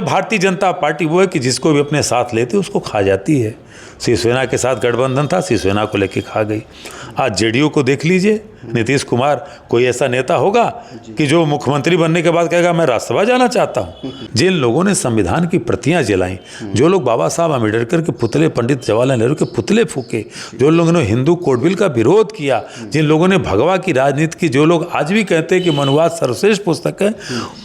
Bharatiya Janata party वो है कि जिसको भी अपने साथ लेते उसको खा जाती है। शिवसेना के साथ गठबंधन था, शिवसेना को लेके खा गई। आज जेडीयू को देख लीजिए, नीतीश कुमार कोई ऐसा नेता होगा कि जो मुख्यमंत्री बनने के बाद कहेगा मैं राज्यसभा जाना चाहता हूँ। जिन लोगों ने संविधान की प्रतियां जलाई, जो लोग बाबा साहब अम्बेडकर के पुतले, पंडित जवाहरलाल नेहरू के पुतले फूके, जो लोगों ने हिंदू कोड बिल का विरोध किया, जिन लोगों ने भगवा की राजनीति की, जो लोग आज भी कहते हैं कि मनुवाद सर्वश्रेष्ठ पुस्तक है,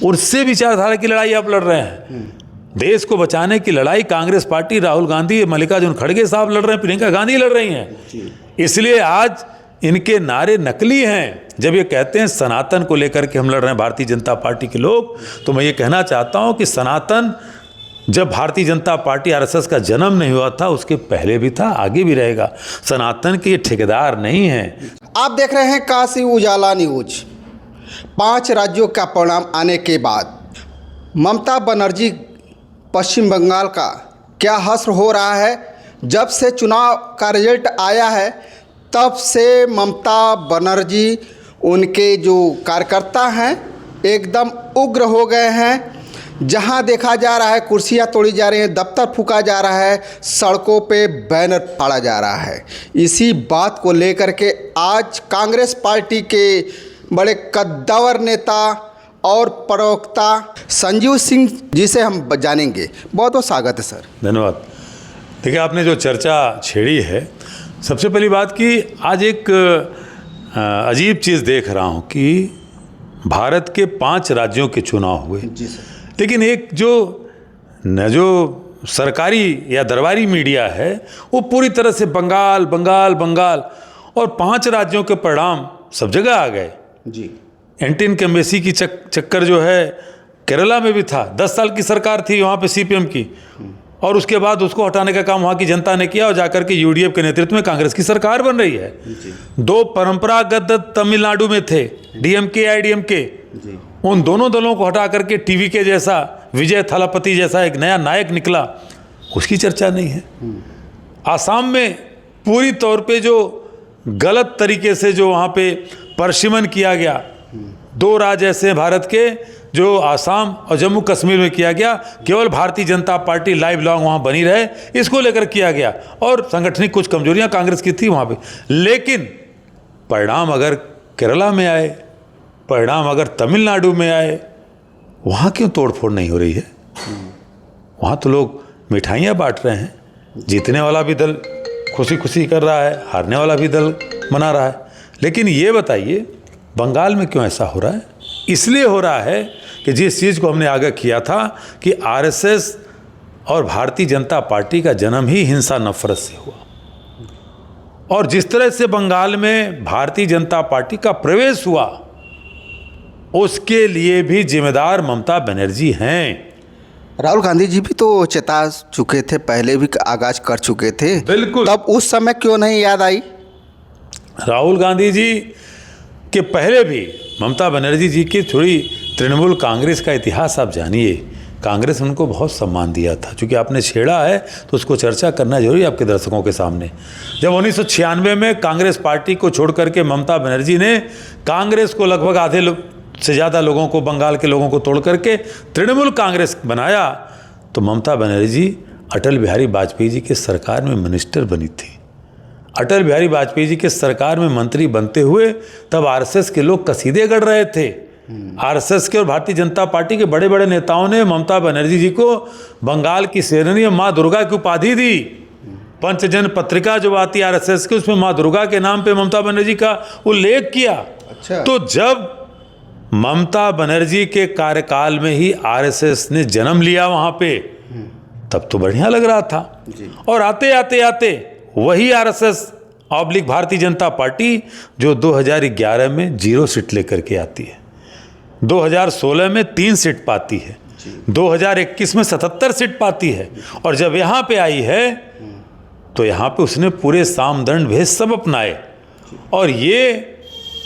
उससे विचारधारा की लड़ाई आप लड़ रहे हैं। देश को बचाने की लड़ाई कांग्रेस पार्टी, राहुल गांधी, मल्लिकार्जुन खड़गे साहब लड़ रहे हैं, प्रियंका गांधी लड़ रही हैं। इसलिए आज इनके नारे नकली हैं। जब ये कहते हैं सनातन को लेकर के हम लड़ रहे हैं भारतीय जनता पार्टी के लोग, तो मैं ये कहना चाहता हूं कि सनातन जब भारतीय जनता पार्टी आरएसएस का जन्म नहीं हुआ था, उसके पहले भी था, आगे भी रहेगा। सनातन के ये ठेकेदार नहीं हैं। आप देख रहे हैं काशी उजाला न्यूज। 5 राज्यों का परिणाम आने के बाद ममता बनर्जी पश्चिम बंगाल का क्या हश्र हो रहा है। जब से चुनाव का रिजल्ट आया है तब से ममता बनर्जी, उनके जो कार्यकर्ता हैं एकदम उग्र हो गए हैं। जहां देखा जा रहा है कुर्सियां तोड़ी जा रही हैं, दफ्तर फूका जा रहा है, सड़कों पे बैनर फाड़ा जा रहा है। इसी बात को लेकर के आज कांग्रेस पार्टी के बड़े कद्दावर नेता और प्रवक्ता संजीव सिंह जी से हम जानेंगे। बहुत बहुत स्वागत है सर। धन्यवाद। देखिए, आपने जो चर्चा छेड़ी है, सबसे पहली बात कि आज एक अजीब चीज़ देख रहा हूँ कि भारत के 5 राज्यों के चुनाव हुए जी सर, लेकिन एक जो सरकारी या दरबारी मीडिया है वो पूरी तरह से बंगाल बंगाल बंगाल, और 5 राज्यों के परिणाम सब जगह आ गए जी। एंटी इनकम्बेंसी की चक्कर जो है केरला में भी था। 10 साल की सरकार थी वहाँ पे सीपीएम की, और उसके बाद उसको हटाने का काम वहाँ की जनता ने किया और जाकर के यूडीएफ के नेतृत्व में कांग्रेस की सरकार बन रही है। 2 परंपरागत तमिलनाडु में थे, डीएमके आईडीएमके, उन दोनों दलों को हटा करके टीवी के जैसा विजय थालापति जैसा एक नया नायक निकला, उसकी चर्चा नहीं है। आसाम में पूरी तौर पे जो गलत तरीके से जो वहाँ पे परसिमन किया गया, 2 राज्य ऐसे हैं भारत के, जो आसाम और जम्मू कश्मीर में किया गया, केवल Bharatiya Janata party live long वहाँ बनी रहे, इसको लेकर किया गया। और संगठनिक कुछ कमजोरियाँ कांग्रेस की थी वहाँ पे, लेकिन परिणाम अगर केरला में आए, परिणाम अगर तमिलनाडु में आए, वहाँ क्यों तोड़फोड़ नहीं हो रही है? वहाँ तो लोग मिठाइयाँ बांट रहे हैं, जीतने वाला भी दल खुशी खुशी कर रहा है, हारने वाला भी दल मना रहा है। लेकिन ये बताइए बंगाल में क्यों ऐसा हो रहा है? इसलिए हो रहा है कि जिस चीज़ को हमने आगाह किया था कि आरएसएस और भारतीय जनता पार्टी का जन्म ही हिंसा नफरत से हुआ, और जिस तरह से बंगाल में भारतीय जनता पार्टी का प्रवेश हुआ, उसके लिए भी जिम्मेदार ममता बनर्जी हैं। राहुल गांधी जी भी तो चेता चुके थे, पहले भी आगाज कर चुके थे। बिल्कुल। तब उस समय क्यों नहीं याद आई? राहुल गांधी जी के पहले भी ममता बनर्जी जी की थोड़ी तृणमूल कांग्रेस का इतिहास आप जानिए। कांग्रेस ने उनको बहुत सम्मान दिया था। चूँकि आपने छेड़ा है तो उसको चर्चा करना जरूरी है आपके दर्शकों के सामने। जब 1996 में कांग्रेस पार्टी को छोड़ करके ममता बनर्जी ने कांग्रेस को लगभग आधे से ज़्यादा लोगों को, बंगाल के लोगों को तोड़ करके तृणमूल कांग्रेस बनाया, तो ममता बनर्जी अटल बिहारी वाजपेयी जी के सरकार में मिनिस्टर बनी थी। अटल बिहारी वाजपेयी जी के सरकार में मंत्री बनते हुए तब आरएसएस के लोग कसीदे गढ़ रहे थे। आरएसएस के और भारतीय जनता पार्टी के बड़े बड़े नेताओं ने ममता बनर्जी जी को बंगाल की शेरनी माँ दुर्गा की उपाधि दी। पंचजन पत्रिका जो आती है आरएसएस की, उसमें माँ दुर्गा के नाम पे ममता बनर्जी का उल्लेख किया। अच्छा। तो जब ममता बनर्जी के कार्यकाल में ही आरएसएस ने जन्म लिया वहाँ पे, तब तो बढ़िया लग रहा था। और आते आते आते वही RSS oblique Bharatiya Janata party जो 2011 में 0 सीट लेकर के आती है, 2016 में 3 सीट पाती है, 2021 में 77 सीट पाती है, और जब यहाँ पे आई है तो यहाँ पे उसने पूरे साम दंड भेद सब अपनाए। और ये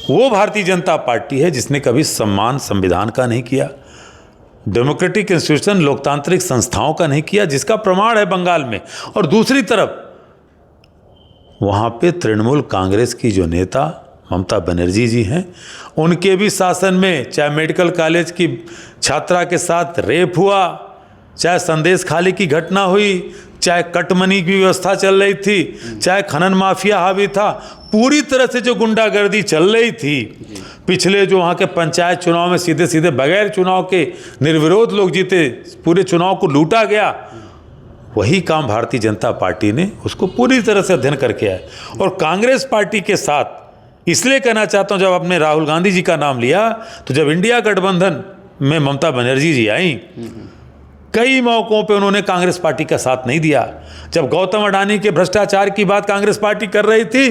वो भारतीय जनता पार्टी है जिसने कभी सम्मान संविधान का नहीं किया, डेमोक्रेटिक इंस्टीट्यूशन लोकतांत्रिक संस्थाओं का नहीं किया, जिसका प्रमाण है बंगाल में। और दूसरी तरफ वहाँ पे तृणमूल कांग्रेस की जो नेता ममता बनर्जी जी हैं, उनके भी शासन में चाहे मेडिकल कॉलेज की छात्रा के साथ रेप हुआ, चाहे संदेश खाली की घटना हुई, चाहे कटमनी की व्यवस्था चल रही थी, चाहे खनन माफिया हावी था, पूरी तरह से जो गुंडागर्दी चल रही थी, पिछले जो वहाँ के पंचायत चुनाव में सीधे सीधे बगैर चुनाव के निर्विरोध लोग जीते, पूरे चुनाव को लूटा गया, वही काम भारतीय जनता पार्टी ने उसको पूरी तरह से अध्ययन करके आए। और कांग्रेस पार्टी के साथ इसलिए कहना चाहता हूँ, जब आपने राहुल गांधी जी का नाम लिया, तो जब इंडिया गठबंधन में ममता बनर्जी जी आई, कई मौकों पे उन्होंने कांग्रेस पार्टी का साथ नहीं दिया। जब गौतम अडानी के भ्रष्टाचार की बात कांग्रेस पार्टी कर रही थी,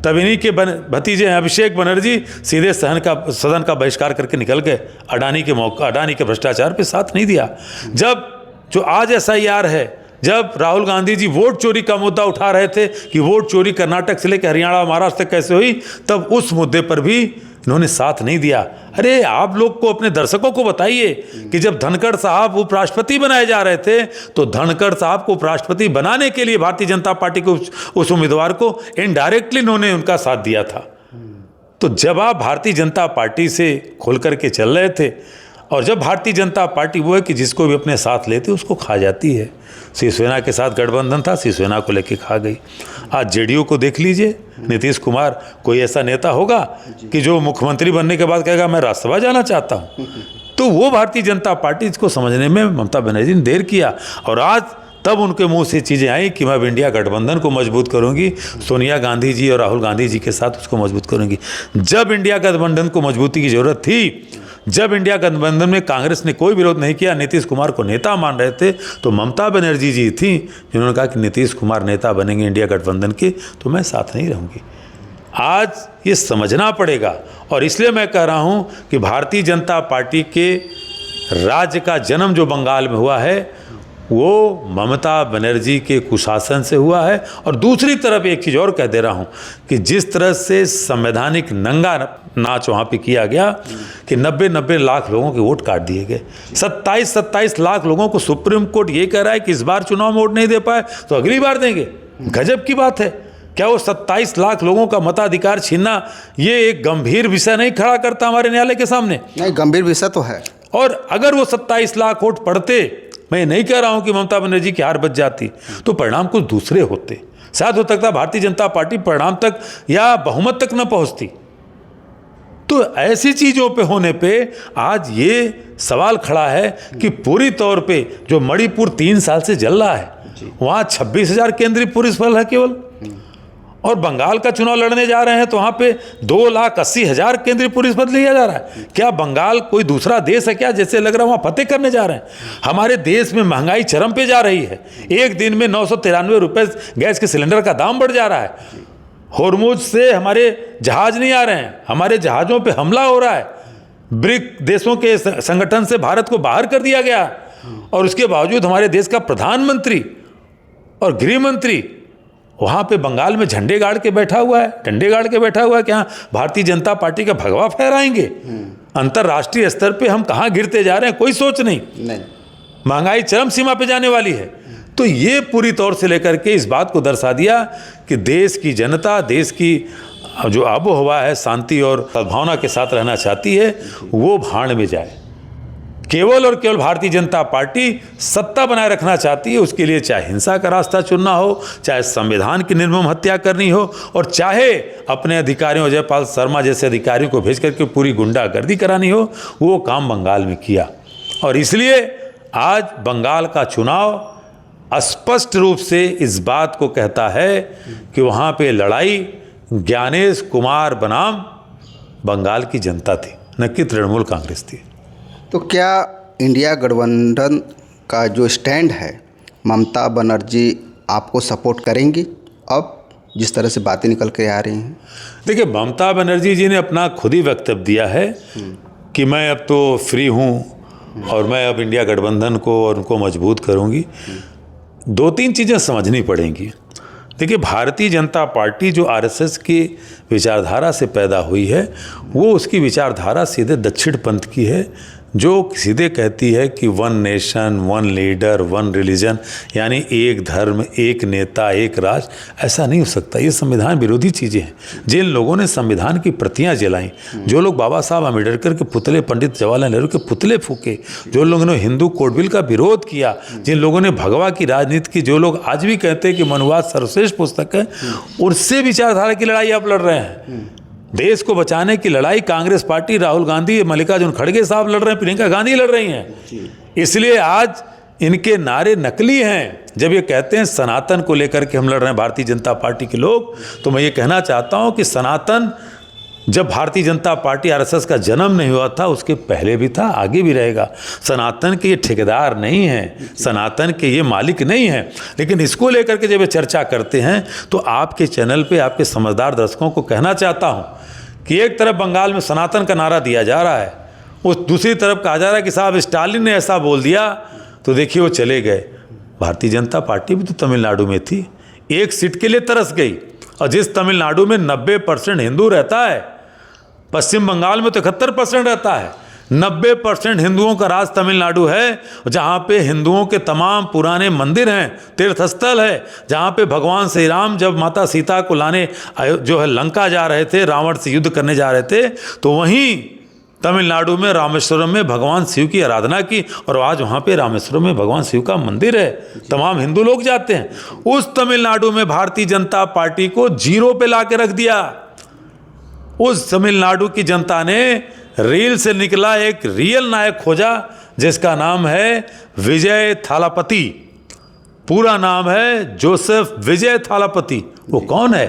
तब इन्हीं के भतीजे अभिषेक बनर्जी सीधे सदन का बहिष्कार करके निकल गए। अडानी के भ्रष्टाचार पे साथ नहीं दिया। जब जो आज SIR है, जब राहुल गांधी जी वोट चोरी का मुद्दा उठा रहे थे कि वोट चोरी कर्नाटक से लेकर हरियाणा महाराष्ट्र तक कैसे हुई, तब उस मुद्दे पर भी इन्होंने साथ नहीं दिया। अरे आप लोग को, अपने दर्शकों को बताइए कि जब धनखड़ साहब उपराष्ट्रपति बनाए जा रहे थे, तो धनखड़ साहब को उपराष्ट्रपति बनाने के लिए भारतीय जनता पार्टी को, उस उम्मीदवार को इनडायरेक्टली इन्होंने उनका साथ दिया था। तो जब आप भारतीय जनता पार्टी से खोल करके चल रहे थे, और जब भारतीय जनता पार्टी वो है कि जिसको भी अपने साथ लेते उसको खा जाती है। शिवसेना के साथ गठबंधन था, शिवसेना को लेके खा गई। आज JDU को देख लीजिए, नीतीश कुमार, कोई ऐसा नेता होगा कि जो मुख्यमंत्री बनने के बाद कहेगा मैं राज्यसभा जाना चाहता हूँ? तो वो भारतीय जनता पार्टी, इसको समझने में ममता बनर्जी ने देर किया, और आज तब उनके मुंह से चीज़ें आई कि मैं अब इंडिया गठबंधन को मजबूत करूंगी, सोनिया गांधी जी और राहुल गांधी जी के साथ उसको मजबूत करूंगी। जब इंडिया गठबंधन को मजबूती की जरूरत थी, जब इंडिया गठबंधन में कांग्रेस ने कोई विरोध नहीं किया, नीतीश कुमार को नेता मान रहे थे, तो ममता बनर्जी जी थी जिन्होंने कहा कि नीतीश कुमार नेता बनेंगे इंडिया गठबंधन के, तो मैं साथ नहीं रहूँगी। आज ये समझना पड़ेगा, और इसलिए मैं कह रहा हूँ कि भारतीय जनता पार्टी के राज्य का जन्म जो बंगाल में हुआ है, वो ममता बनर्जी के कुशासन से हुआ है। और दूसरी तरफ एक चीज़ और कह दे रहा हूँ कि जिस तरह से संवैधानिक नंगा नाच वहाँ पे किया गया कि 90 लाख लोगों के वोट काट दिए गए, 27 लाख लोगों को सुप्रीम कोर्ट ये कह रहा है कि इस बार चुनाव में वोट नहीं दे पाए तो अगली बार देंगे। गजब की बात है। क्या वो 27 लाख लोगों का मताधिकार छीनना ये एक गंभीर विषय नहीं खड़ा करता हमारे न्यायालय के सामने? नहीं, गंभीर विषय तो है। और अगर वो 27 लाख वोट पड़ते, मैं नहीं कह रहा हूं कि ममता बनर्जी की हार बच जाती, तो परिणाम कुछ दूसरे होते। शायद हो सकता भारतीय जनता पार्टी परिणाम तक या बहुमत तक न पहुंचती। तो ऐसी चीजों पे होने पे आज ये सवाल खड़ा है कि पूरी तौर पे जो मणिपुर 3 साल से जल रहा है, वहां 26,000 केंद्रीय पुलिस बल है केवल, और बंगाल का चुनाव लड़ने जा रहे हैं तो वहाँ पे 2,80,000 केंद्रीय पुलिस बल लिया जा रहा है। क्या बंगाल कोई दूसरा देश है क्या, जैसे लग रहा है वहाँ फतेह करने जा रहे हैं? हमारे देश में महंगाई चरम पे जा रही है। एक दिन में 993 रुपये गैस के सिलेंडर का दाम बढ़ जा रहा है। होर्मुज से हमारे जहाज नहीं आ रहे हैं, हमारे जहाज़ों पर हमला हो रहा है। ब्रिक देशों के संगठन से भारत को बाहर कर दिया गया, और उसके बावजूद हमारे देश का प्रधानमंत्री और गृह मंत्री वहाँ पे बंगाल में झंडे गाड़ के बैठा हुआ है, डंडे गाड़ के बैठा हुआ है कि हाँ भारतीय जनता पार्टी का भगवा फहराएंगे। अंतर्राष्ट्रीय स्तर पे हम कहाँ गिरते जा रहे हैं, कोई सोच नहीं। महंगाई चरम सीमा पे जाने वाली है। तो ये पूरी तौर से लेकर के इस बात को दर्शा दिया कि देश की जनता, देश की जो आबो हवा है, शांति और सद्भावना के साथ रहना चाहती है, वो भाड़ में जाए। केवल और केवल भारतीय जनता पार्टी सत्ता बनाए रखना चाहती है। उसके लिए चाहे हिंसा का रास्ता चुनना हो, चाहे संविधान की निर्मम हत्या करनी हो, और चाहे अपने अधिकारियों, जयपाल शर्मा जैसे अधिकारियों को भेज करके पूरी गुंडागर्दी करानी हो, वो काम बंगाल में किया। और इसलिए आज बंगाल का चुनाव स्पष्ट रूप से इस बात को कहता है कि वहाँ पे लड़ाई ज्ञानेश कुमार बनाम बंगाल की जनता थी, न कि तृणमूल कांग्रेस थी। तो क्या इंडिया गठबंधन का जो स्टैंड है, ममता बनर्जी आपको सपोर्ट करेंगी अब जिस तरह से बातें निकल के आ रही हैं? देखिए, ममता बनर्जी जी ने अपना खुद ही वक्तव्य दिया है कि मैं अब तो फ्री हूँ और मैं अब इंडिया गठबंधन को और उनको मजबूत करूँगी। 2-3 चीज़ें समझनी पड़ेंगी। देखिए, भारतीय जनता पार्टी जो आरएसएस की विचारधारा से पैदा हुई है, वो उसकी विचारधारा सीधे दक्षिण पंथ की है, जो सीधे कहती है कि one nation, one leader, one religion, यानी एक धर्म, एक नेता, एक राष्ट्र, ऐसा नहीं हो सकता। ये संविधान विरोधी चीज़ें हैं। जिन लोगों ने संविधान की प्रतियां जलाईं, जो लोग बाबा साहब अम्बेडकर के पुतले, पंडित जवाहरलाल नेहरू के पुतले फूके, जो लोगों ने हिंदू कोड बिल का विरोध किया, जिन लोगों ने भगवा की राजनीति की, जो लोग आज भी कहते हैं कि मनुवाद सर्वश्रेष्ठ पुस्तक है, उससे विचारधारा की लड़ाई आप लड़ रहे हैं। देश को बचाने की लड़ाई कांग्रेस पार्टी, राहुल गांधी, मल्लिकार्जुन खड़गे साहब लड़ रहे हैं, प्रियंका गांधी लड़ रही हैं। इसलिए आज इनके नारे नकली हैं। जब ये कहते हैं सनातन को लेकर के हम लड़ रहे हैं भारतीय जनता पार्टी के लोग, तो मैं ये कहना चाहता हूं कि सनातन जब भारतीय जनता पार्टी आरएसएस का जन्म नहीं हुआ था, उसके पहले भी था, आगे भी रहेगा। सनातन के ये ठेकेदार नहीं हैं, सनातन के ये मालिक नहीं हैं। लेकिन इसको लेकर के जब ये चर्चा करते हैं तो आपके चैनल पे आपके समझदार दर्शकों को कहना चाहता हूं कि एक तरफ बंगाल में सनातन का नारा दिया जा रहा है, उस दूसरी तरफ कहा जा रहा है कि साहब स्टालिन ने ऐसा बोल दिया, तो देखिए वो चले गए। भारतीय जनता पार्टी भी तो तमिलनाडु में थी, एक सीट के लिए तरस गई। और जिस तमिलनाडु में 90% हिंदू रहता है, पश्चिम बंगाल में तो 71% रहता है। 90% हिंदुओं का राज तमिलनाडु है, जहाँ पे हिंदुओं के तमाम पुराने मंदिर हैं, तीर्थस्थल है, जहाँ पे भगवान श्री राम जब माता सीता को लाने जो है लंका जा रहे थे, रावण से युद्ध करने जा रहे थे, तो वहीं तमिलनाडु में रामेश्वरम में भगवान शिव की आराधना की, और आज वहाँ पे रामेश्वरम में भगवान शिव का मंदिर है, तमाम हिंदू लोग जाते हैं। उस तमिलनाडु में भारतीय जनता पार्टी को 0 पे ला के रख दिया। उस तमिलनाडु की जनता ने रील से निकला एक रियल नायक खोजा, जिसका नाम है विजय थालापति। पूरा नाम है जोसेफ विजय थालापति। वो कौन है?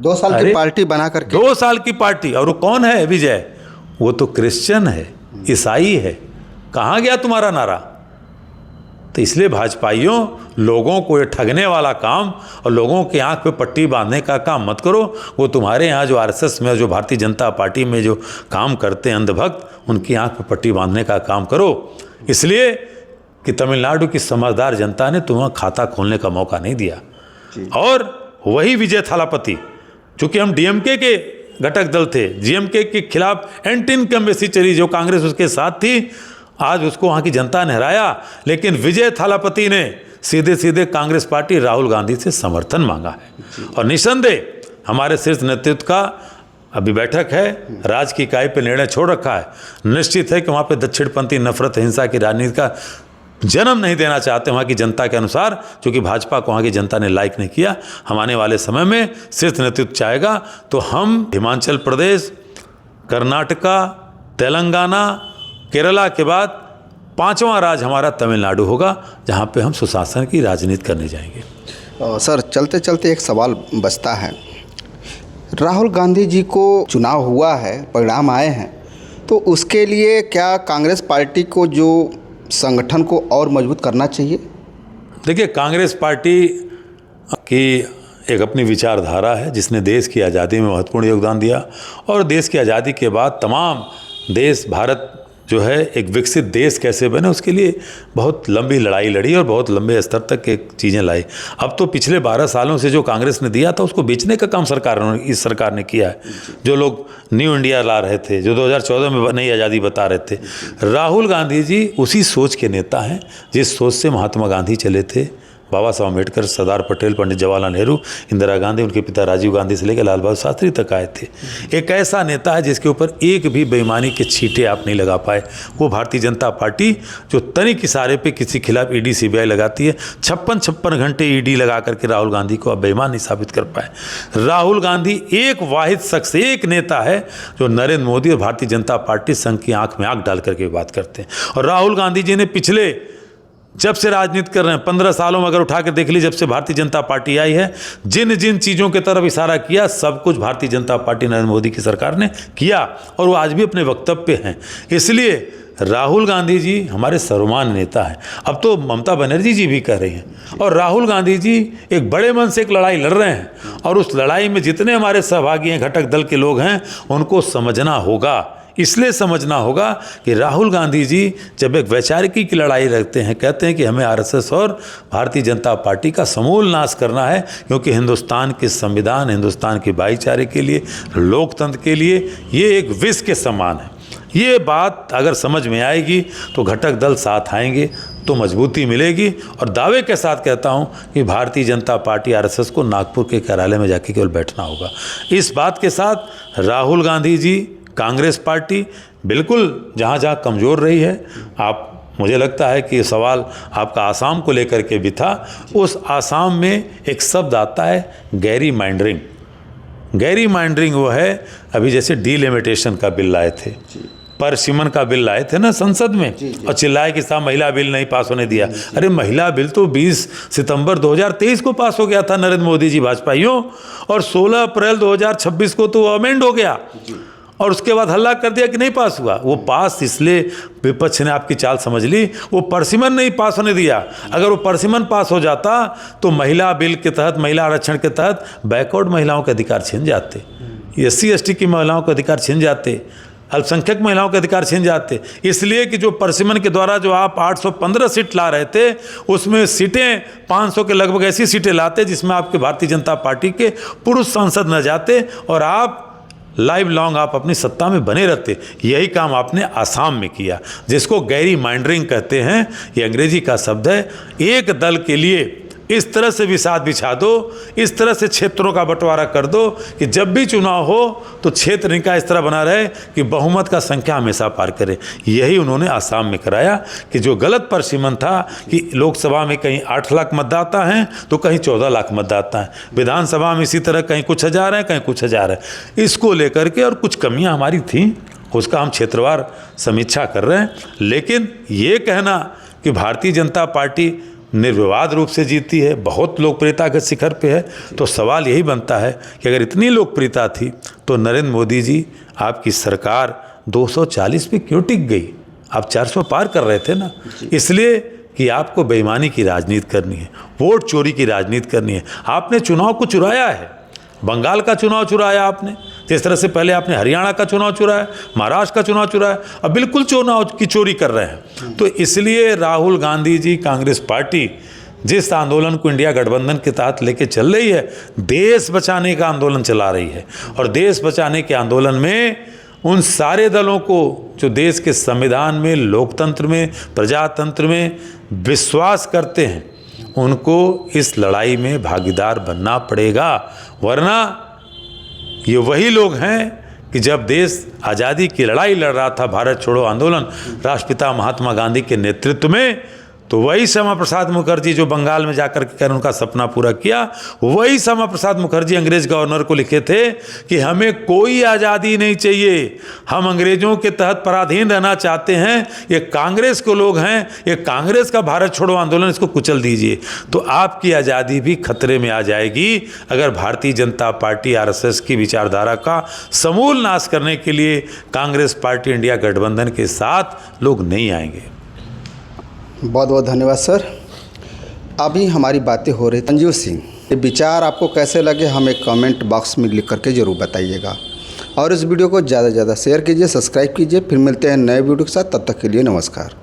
2 साल की पार्टी बना करके 2 साल की पार्टी। और वो कौन है विजय? वो तो क्रिश्चियन है, ईसाई है। कहाँ गया तुम्हारा नारा? तो इसलिए भाजपाइयों, लोगों को ये ठगने वाला काम और लोगों की आंख पे पट्टी बांधने का काम मत करो। वो तुम्हारे यहाँ जो आरएसएस में, जो भारतीय जनता पार्टी में जो काम करते हैं अंधभक्त, उनकी आंख पे पट्टी बांधने का काम करो। इसलिए कि तमिलनाडु की समझदार जनता ने तुम्हें खाता खोलने का मौका नहीं दिया। और वही विजय थालापति, चूँकि हम डीएमके के घटक दल थे, जीएमके के खिलाफ एंटी इनकम्बेंसी चली, जो कांग्रेस उसके साथ थी, आज उसको वहाँ की जनता ने हराया। लेकिन विजय थालापति ने सीधे सीधे कांग्रेस पार्टी, राहुल गांधी से समर्थन मांगा है। और निसंदेह हमारे शीर्ष नेतृत्व का अभी बैठक है, राज्य की इकाई पर निर्णय छोड़ रखा है। निश्चित है कि वहाँ पे दक्षिणपंथी नफरत, हिंसा की राजनीति का जन्म नहीं देना चाहते वहाँ की जनता के अनुसार, क्योंकि भाजपा को वहाँ की जनता ने लाइक नहीं किया। हम आने वाले समय में शीर्ष नेतृत्व चाहेगा तो हम हिमाचल प्रदेश, कर्नाटका, तेलंगाना, केरला के बाद 5वां राज्य हमारा तमिलनाडु होगा, जहाँ पे हम सुशासन की राजनीति करने जाएंगे। सर, चलते चलते एक सवाल बचता है। राहुल गांधी जी को चुनाव हुआ है, परिणाम आए हैं, तो उसके लिए क्या कांग्रेस पार्टी को जो संगठन को और मजबूत करना चाहिए? देखिए, कांग्रेस पार्टी की एक अपनी विचारधारा है, जिसने देश की आज़ादी में महत्वपूर्ण योगदान दिया, और देश की आज़ादी के बाद तमाम देश, भारत जो है एक विकसित देश कैसे बने, उसके लिए बहुत लंबी लड़ाई लड़ी और बहुत लंबे स्तर तक के चीज़ें लाई। अब तो पिछले 12 सालों से जो कांग्रेस ने दिया था, उसको बेचने का काम इस सरकार ने किया है। जो लोग न्यू इंडिया ला रहे थे, जो 2014 में नई आज़ादी बता रहे थे, राहुल गांधी जी उसी सोच के नेता हैं जिस सोच से महात्मा गांधी चले थे, बाबा साहब अम्बेडकर, सरदार पटेल, पंडित जवाहरलाल नेहरू, इंदिरा गांधी, उनके पिता राजीव गांधी से लेकर लाल बहादुर शास्त्री तक आए थे। एक ऐसा नेता है जिसके ऊपर एक भी बेईमानी के छींटे आप नहीं लगा पाए। वो भारतीय जनता पार्टी जो तनिक इशारे पे किसी खिलाफ ईडी सीबीआई लगाती है, 56 घंटे ईडी लगा करके राहुल गांधी को अब बेईमान नहीं साबित कर पाए। राहुल गांधी एक वाहिद शख्स, एक नेता है जो नरेंद्र मोदी और भारतीय जनता पार्टी संघ की आंख में आंख डाल करके बात करते हैं। और राहुल गांधी जी ने पिछले जब से राजनीति कर रहे हैं 15 सालों में अगर उठा के देख ली, जब से भारतीय जनता पार्टी आई है, जिन जिन चीज़ों की तरफ इशारा किया, सब कुछ भारतीय जनता पार्टी नरेंद्र मोदी की सरकार ने किया, और वो आज भी अपने वक्तव्य पे हैं। इसलिए राहुल गांधी जी हमारे सर्वमान्य नेता हैं। अब तो ममता बनर्जी जी भी कह रही हैं, और राहुल गांधी जी एक बड़े मन से एक लड़ाई लड़ रहे हैं, और उस लड़ाई में जितने हमारे सहभागी हैं, घटक दल के लोग हैं, उनको समझना होगा। इसलिए समझना होगा कि राहुल गांधी जी जब एक वैचारिकी की लड़ाई रखते हैं, कहते हैं कि हमें आरएसएस और भारतीय जनता पार्टी का समूल नाश करना है, क्योंकि हिंदुस्तान के संविधान, हिंदुस्तान के भाईचारे के लिए, लोकतंत्र के लिए ये एक विष के समान है। ये बात अगर समझ में आएगी तो घटक दल साथ आएंगे तो मजबूती मिलेगी। और दावे के साथ कहता हूँ कि भारतीय जनता पार्टी आरएसएस को नागपुर के कार्यालय में जाके केवल बैठना होगा। इस बात के साथ राहुल गांधी जी, कांग्रेस पार्टी बिल्कुल जहाँ जहाँ कमज़ोर रही है, मुझे लगता है कि ये सवाल आपका आसाम को लेकर के भी था। उस आसाम में एक शब्द आता है गैरी माइंडरिंग। गैरी माइंडरिंग वो है, अभी जैसे डीलिमिटेशन का बिल लाए थे, परसिमन का बिल लाए थे ना संसद में, और चिल्लाए कि साहब महिला बिल नहीं पास होने दिया। अरे महिला बिल तो 20 सितंबर 2023 को पास हो गया था नरेंद्र मोदी जी भाजपाइयों, और 16 अप्रैल 2026 को तो अमेंड हो गया, और उसके बाद हल्ला कर दिया कि नहीं पास हुआ। वो पास इसलिए विपक्ष ने आपकी चाल समझ ली, वो परसिमन नहीं पास होने दिया। अगर वो परसिमन पास हो जाता तो महिला बिल के तहत, महिला आरक्षण के तहत बैकवर्ड महिलाओं के अधिकार छिन जाते, SC ST की महिलाओं के अधिकार छिन जाते, अल्पसंख्यक महिलाओं के अधिकार छिन जाते। इसलिए कि जो परसिमन के द्वारा जो आप 815 सीट ला रहे थे, उसमें सीटें 500 के लगभग ऐसी सीटें लाते जिसमें आपके भारतीय जनता पार्टी के पुरुष सांसद न जाते, और आप लाइव लॉन्ग आप अपनी सत्ता में बने रहते। यही काम आपने आसाम में किया, जिसको गैरी माइंडरिंग कहते हैं। ये अंग्रेजी का शब्द है। एक दल के लिए इस तरह से विषाद बिछा दो, इस तरह से क्षेत्रों का बंटवारा कर दो कि जब भी चुनाव हो तो क्षेत्र इनका इस तरह बना रहे कि बहुमत का संख्या हमेशा पार करे। यही उन्होंने आसाम में कराया कि जो गलत परसिमन था कि लोकसभा में कहीं 8 लाख मतदाता हैं तो कहीं 14 लाख मतदाता हैं, विधानसभा में इसी तरह कहीं कुछ हज़ार हैं, कहीं कुछ हज़ार है। इसको लेकर के और कुछ कमियाँ हमारी थी, उसका हम क्षेत्रवार समीक्षा कर रहे हैं। लेकिन ये कहना कि भारतीय जनता पार्टी निर्विवाद रूप से जीती है, बहुत लोकप्रियता के शिखर पे है, तो सवाल यही बनता है कि अगर इतनी लोकप्रियता थी तो नरेंद्र मोदी जी, आपकी सरकार 240 पे क्यों टिक गई? आप 400 पार कर रहे थे ना। इसलिए कि आपको बेईमानी की राजनीति करनी है, वोट चोरी की राजनीति करनी है। आपने चुनाव को चुराया है, बंगाल का चुनाव चुराया आपने, जिस तरह से पहले आपने हरियाणा का चुनाव चुराया, महाराष्ट्र का चुनाव चुराया, अब बिल्कुल चुनाव की चोरी कर रहे हैं। तो इसलिए राहुल गांधी जी, कांग्रेस पार्टी जिस आंदोलन को इंडिया गठबंधन के तहत लेके चल रही है, देश बचाने का आंदोलन चला रही है। और देश बचाने के आंदोलन में उन सारे दलों को जो देश के संविधान में, लोकतंत्र में, प्रजातंत्र में विश्वास करते हैं, उनको इस लड़ाई में भागीदार बनना पड़ेगा। वरना ये वही लोग हैं कि जब देश आज़ादी की लड़ाई लड़ रहा था, भारत छोड़ो आंदोलन राष्ट्रपिता महात्मा गांधी के नेतृत्व में, तो वही श्यामा प्रसाद मुखर्जी जो बंगाल में जाकर के उनका सपना पूरा किया, वही श्यामा प्रसाद मुखर्जी अंग्रेज गवर्नर को लिखे थे कि हमें कोई आज़ादी नहीं चाहिए, हम अंग्रेजों के तहत पराधीन रहना चाहते हैं। ये कांग्रेस के लोग हैं, ये कांग्रेस का भारत छोड़ो आंदोलन, इसको कुचल दीजिए। तो आपकी आज़ादी भी खतरे में आ जाएगी अगर भारतीय जनता पार्टी RSS की विचारधारा का समूल नाश करने के लिए कांग्रेस पार्टी इंडिया गठबंधन के साथ लोग नहीं आएंगे। बहुत बहुत धन्यवाद सर। अभी हमारी बातें हो रही। संजीव सिंह, ये विचार आपको कैसे लगे हमें कमेंट बॉक्स में लिख करके ज़रूर बताइएगा, और इस वीडियो को ज़्यादा से ज़्यादा शेयर कीजिए, सब्सक्राइब कीजिए। फिर मिलते हैं नए वीडियो के साथ, तब तक के लिए नमस्कार।